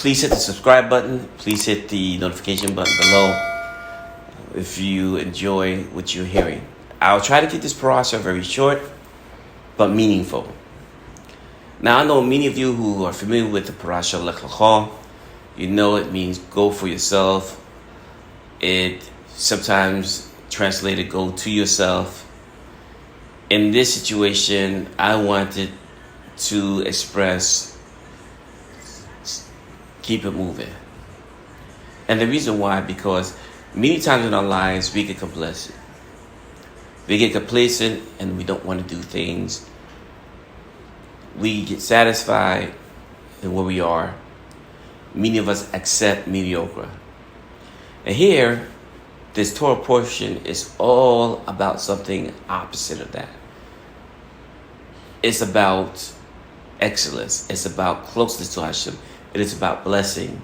Please hit the subscribe button. Please hit the notification button below if you enjoy what you're hearing. I'll try to keep this parasha very short but meaningful. Now, I know many of you who are familiar with the Parasha Lekh L'kha, you know it means go for yourself. It sometimes translated go to yourself. In this situation, I wanted to express keep it moving. And the reason why, because many times in our lives we get complacent. We get complacent and we don't want to do things. We get satisfied in where we are. Many of us accept mediocre. And here, this Torah portion is all about something opposite of that. It's about excellence. It's about closeness to Hashem. It is about blessing.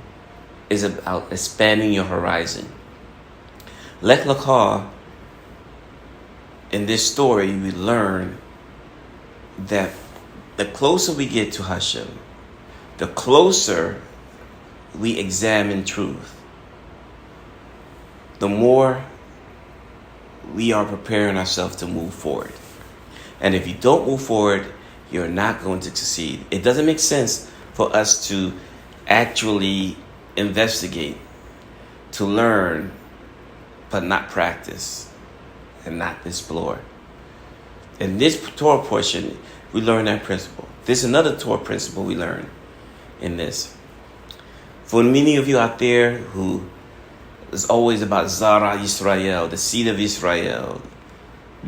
It's about expanding your horizon. Lekh L'kha, in this story, we learn that the closer we get to Hashem, the closer we examine truth, the more we are preparing ourselves to move forward. And if you don't move forward, you're not going to succeed. It doesn't make sense for us to actually investigate, to learn, but not practice and not explore. In this Torah portion, we learn that principle. There's another Torah principle we learn in this. For many of you out there who is always about Zara Yisrael, the seed of Israel,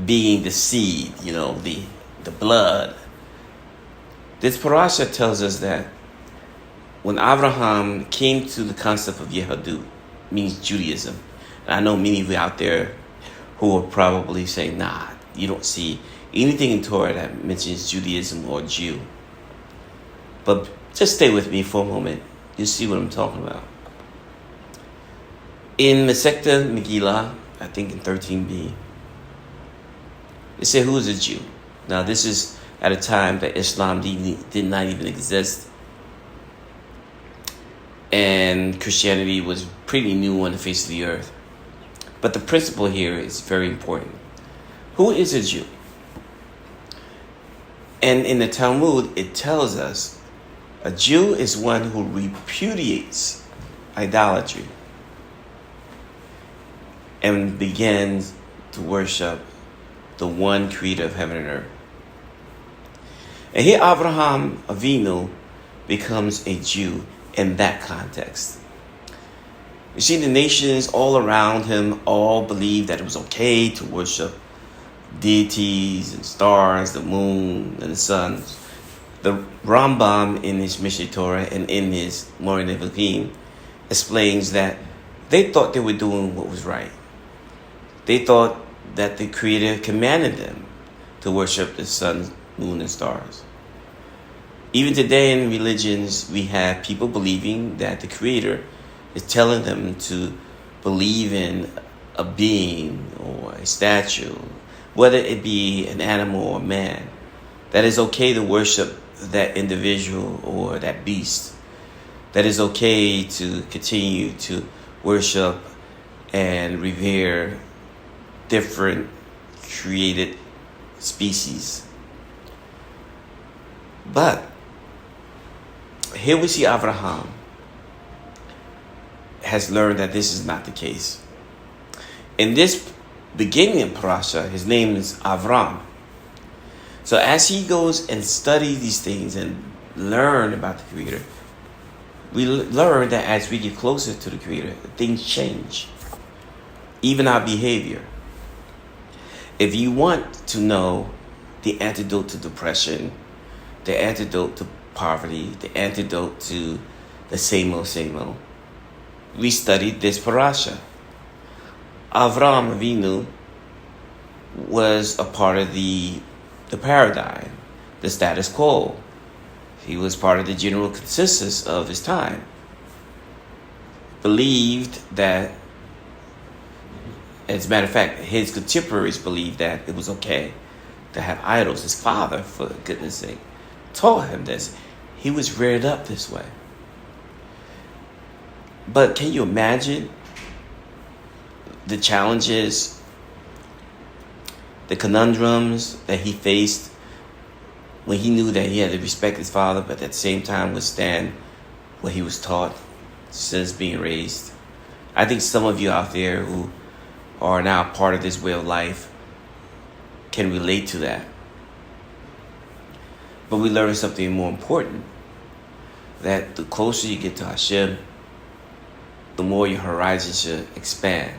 being the seed, the blood. This parasha tells us that when Avraham came to the concept of Yehudit, means Judaism, and I know many of you out there who will probably say, nah, you don't see anything in Torah that mentions Judaism or Jew. But just stay with me for a moment. You'll see what I'm talking about. In Masechta Megillah, I think in 13b, it said, who is a Jew? Now, this is at a time that Islam did not even exist. And Christianity was pretty new on the face of the earth. But the principle here is very important. Who is a Jew? And in the Talmud, it tells us a Jew is one who repudiates idolatry and begins to worship the one creator of heaven and earth. And here Avraham Avinu becomes a Jew in that context. You see, the nations all around him all believed that it was okay to worship deities and stars, the moon and the sun. The Rambam in his Mishneh Torah and in his Moreh Nevuchim explains that they thought they were doing what was right. They thought that the Creator commanded them to worship the sun, moon, and stars. Even today in religions, we have people believing that the Creator is telling them to believe in a being or a statue, whether it be an animal or a man, that it's okay to worship that individual or that beast, that it's okay to continue to worship and revere different created species. But here we see Avraham has learned that this is not the case. In this beginning of Parasha, his name is Avraham. So as he goes and studies these things and learn about the Creator, we learn that as we get closer to the Creator, things change. Even our behavior. If you want to know the antidote to depression, the antidote to poverty, the antidote to the same old, we studied this parasha. Avraham Avinu was a part of the paradigm, the status quo. He was part of the general consensus of his time. Believed that, as a matter of fact, his contemporaries believed that it was okay to have idols. His father, for goodness sake, taught him this. He was reared up this way. But can you imagine the challenges, the conundrums that he faced when he knew that he had to respect his father, but at the same time withstand what he was taught since being raised? I think some of you out there who are now part of this way of life can relate to that. But we learn something more important, that the closer you get to Hashem, the more your horizons should expand.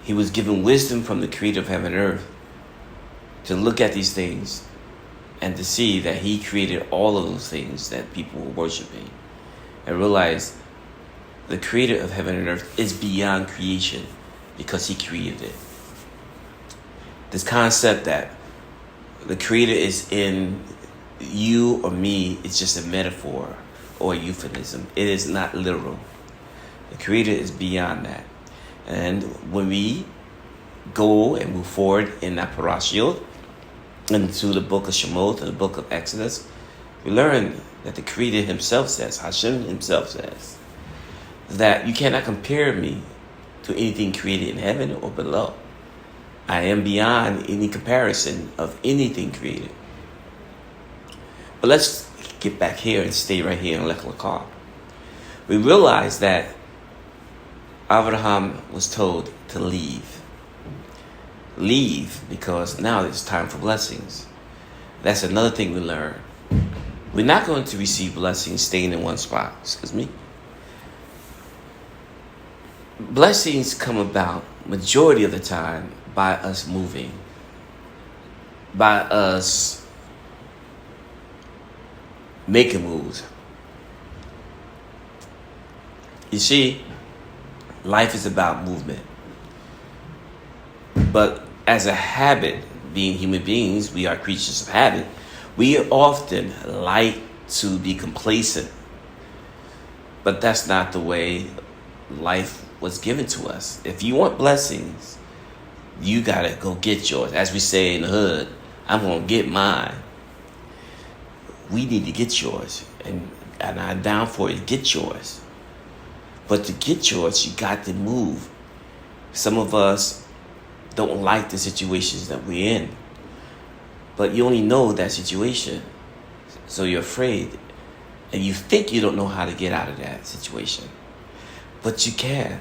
He was given wisdom from the Creator of heaven and earth to look at these things and to see that he created all of those things that people were worshiping, and realize the Creator of heaven and earth is beyond creation because he created it. This concept that the Creator is in you or me is just a metaphor or a euphemism. It is not literal. The Creator is beyond that. And when we go and move forward in that Parasha into the book of Shemot and the book of Exodus, we learn that the Creator himself says, Hashem himself says, that you cannot compare me to anything created in heaven or below. I am beyond any comparison of anything created. But let's get back here and stay right here in Lekh L'kha. We realize that Avraham was told to leave. Leave because now it's time for blessings. That's another thing we learn. We're not going to receive blessings staying in one spot. Excuse me. Blessings come about majority of the time by us moving, by us making moves. You see, life is about movement. But as a habit, being human beings, we are creatures of habit, we often like to be complacent. But that's not the way life was given to us. If you want blessings, you gotta go get yours. As we say in the hood, I'm gonna get mine. We need to get yours. And I'm down for it, get yours. But to get yours, you got to move. Some of us don't like the situations that we're in. But you only know that situation. So you're afraid. And you think you don't know how to get out of that situation. But you can.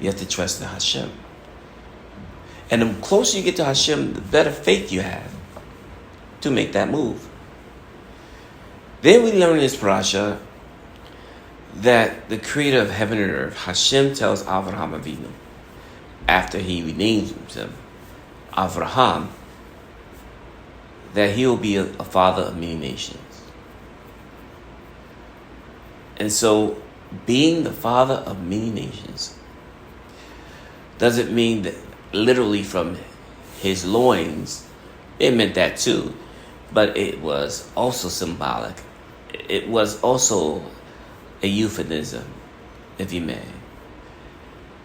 You have to trust in Hashem. And the closer you get to Hashem, the better faith you have to make that move. Then we learn in this parasha that the Creator of heaven and earth, Hashem, tells Avraham avinu, after he renames him Avraham, that he will be a father of many nations. And so, being the father of many nations doesn't mean that literally from his loins. It meant that too, but it was also symbolic. It was also a euphemism, if you may.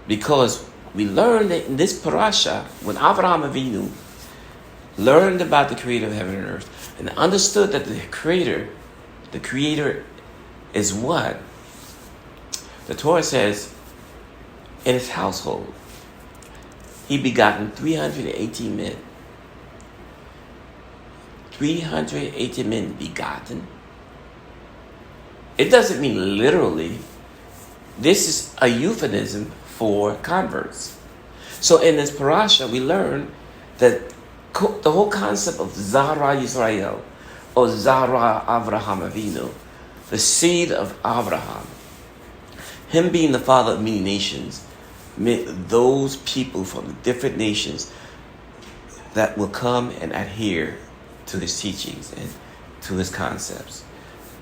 Because we learned that in this parasha, when Avraham Avinu learned about the Creator of heaven and earth and understood that the Creator is what? The Torah says, in his household, he begotten 318 men. 318 men begotten. It doesn't mean literally. This is a euphemism for converts. So in this parasha, we learn that the whole concept of Zara Yisrael, or Zara Avraham Avinu, the seed of Avraham, him being the father of many nations, meant those people from the different nations that will come and adhere to his teachings and to his concepts,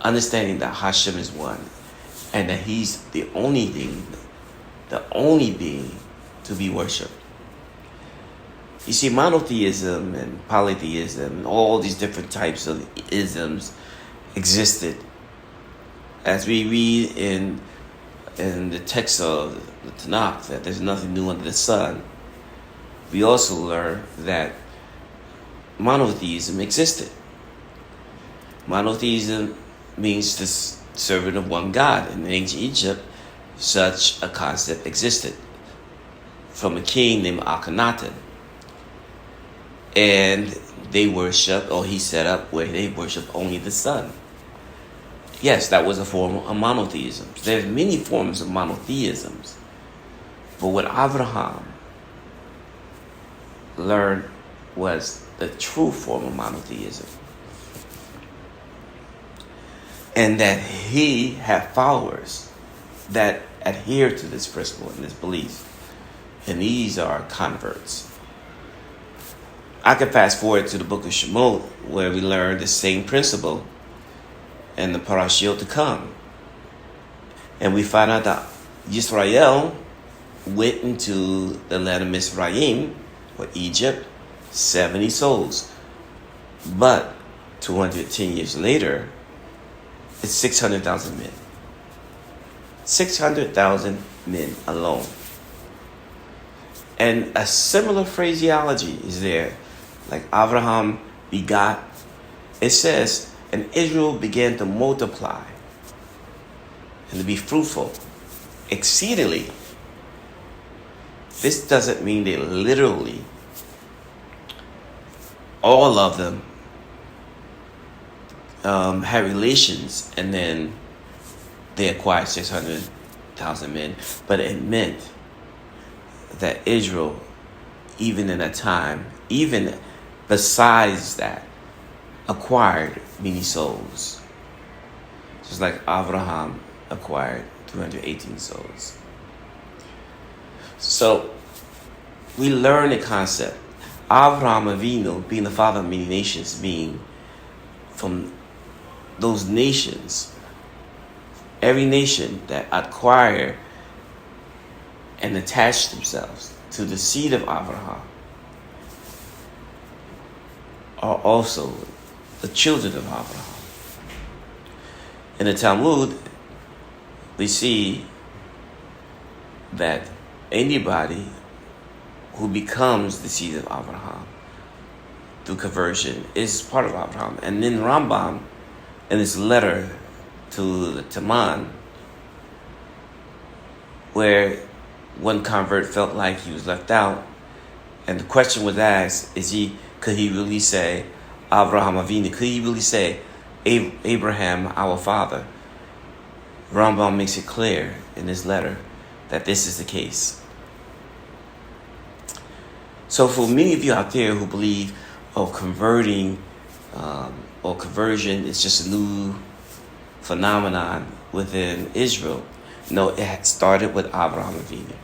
understanding that Hashem is one and that he's the only being to be worshipped. You see, monotheism and polytheism and all these different types of isms existed. As we read in the text of the Tanakh that there's nothing new under the sun, we also learn that monotheism existed. Monotheism means this serving of one God. In ancient Egypt, such a concept existed from a king named Akhenaten. And they worship, or he set up where they worship only the sun. Yes, that was a form of monotheism. There's many forms of monotheisms. But what Avraham learned was the true form of monotheism. And that he had followers that adhere to this principle and this belief. And these are converts. I could fast forward to the book of Shemot, where we learn the same principle in the Parasha Lekh L'kha. And we find out that Yisrael went into the land of Mizraim, or Egypt, 70 souls. But 210 years later, it's 600,000 men. 600,000 men alone. And a similar phraseology is there. Like Avraham begot. It says, and Israel began to multiply and to be fruitful exceedingly. This doesn't mean they literally, all of them, had relations and then they acquired 600,000 men. But it meant that Israel, even in that time, even besides that, acquired many souls. Just like Avraham acquired 218 souls. So we learn the concept. Avraham avinu, being the father of many nations, being from those nations, every nation that acquire and attach themselves to the seed of Avraham are also the children of Avraham. In the Talmud, we see that anybody who becomes the seed of Avraham through conversion is part of Avraham. And then Rambam, in his letter to the Taman, where one convert felt like he was left out, and the question was asked, could he really say Avraham Avinu? Could he really say Abraham, our father? Rambam makes it clear in his letter that this is the case. So for many of you out there who believe, conversion is just a new phenomenon within Israel, no, it had started with Avraham Avinu.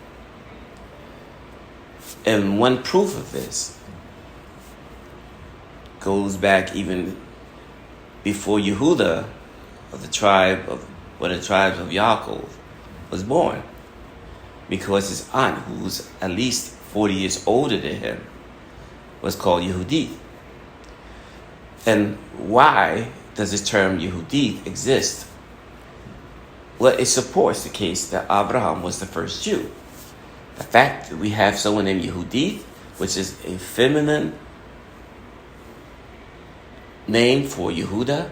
And one proof of this goes back even before Yehudah, of the tribe of one of the tribes of Yaakov, was born, because his aunt, who was at least 40 years older than him, was called Yehudit. And why does this term Yehudit exist? Well, it supports the case that Abraham was the first Jew. The fact that we have someone named Yehudit, which is a feminine name for Yehudah,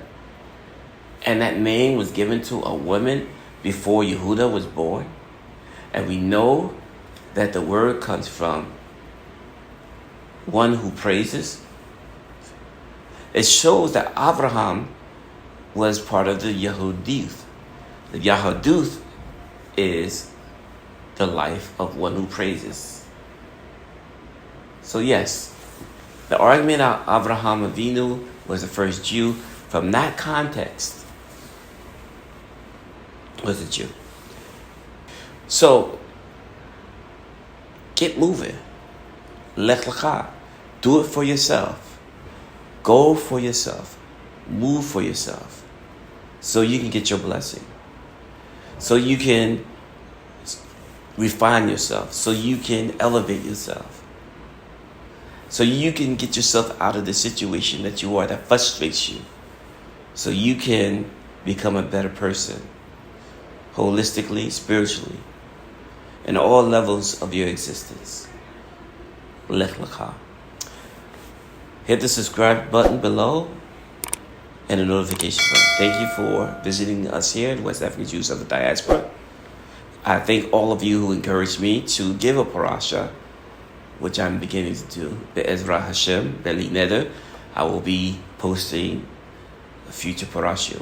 and that name was given to a woman before Yehudah was born. And we know that the word comes from one who praises. It shows that Avraham was part of the Yehudit. The Yehudit is the life of one who praises. So yes, the argument of Avraham Avinu was the first Jew, from that context, was a Jew. So, get moving. Lekh L'kha. Do it for yourself. Go for yourself. Move for yourself. So you can get your blessing. So you can refine yourself. So you can elevate yourself. So you can get yourself out of the situation that you are that frustrates you. So you can become a better person. Holistically, spiritually. In all levels of your existence. Lekh L'kha. Hit the subscribe button below and a notification bell. Thank you for visiting us here in West African Jews of the Diaspora. I thank all of you who encouraged me to give a parasha, which I'm beginning to do. Be'ezra Hashem, Beli Neder, I will be posting a future parasha.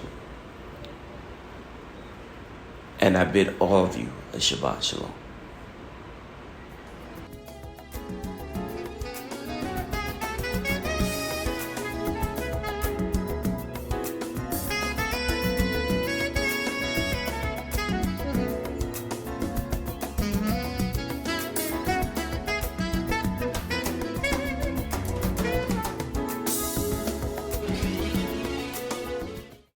And I bid all of you a Shabbat Shalom.